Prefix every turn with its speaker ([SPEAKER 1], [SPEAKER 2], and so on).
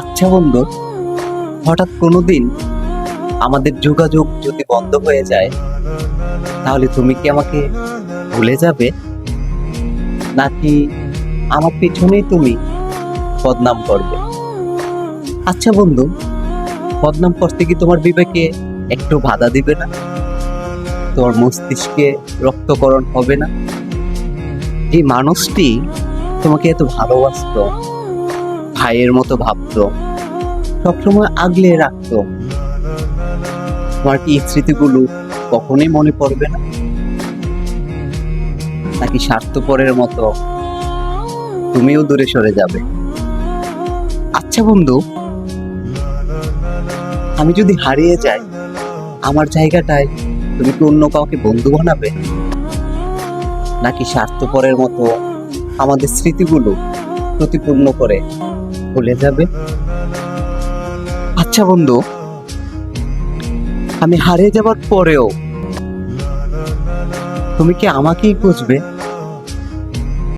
[SPEAKER 1] আচ্ছা বন্ধু, হঠাৎ কোনোদিন আমাদের যোগাযোগ যদি বন্ধ হয়ে যায়, তাহলে তুমি কি আমাকে ভুলে যাবে, নাকি আমার পিছনেই তুমি বদনাম করবে? আচ্ছা বন্ধু, বদনাম করতে কি তোমার বিবেকে একটু বাধা দিবে না? তোমার মস্তিষ্কে রক্তকরণ হবে না? যে মানুষটি তোমাকে এত ভালোবাসতো, ভাইয়ের মতো ভাবতো, সবসময় আগলে রাখতো, তোমার কি এই স্মৃতিগুলো কখনোই মনে পড়বে না? নাকি স্বার্থপরের মতো তুমিও দূরে সরে যাবে? আচ্ছা বন্ধু, আমি যদি হারিয়ে যাই, আমার জায়গাটায় তুমি কি অন্য কাউকে বন্ধু বানাবে, নাকি স্বার্থপরের মতো আমাদের স্মৃতিগুলো প্রতিপূর্ণ করে ভুলে যাবে? আচ্ছা বন্ধু, আমি হারিয়ে যাবার পরেও তুমি কি আমাকেই খুঁজবে,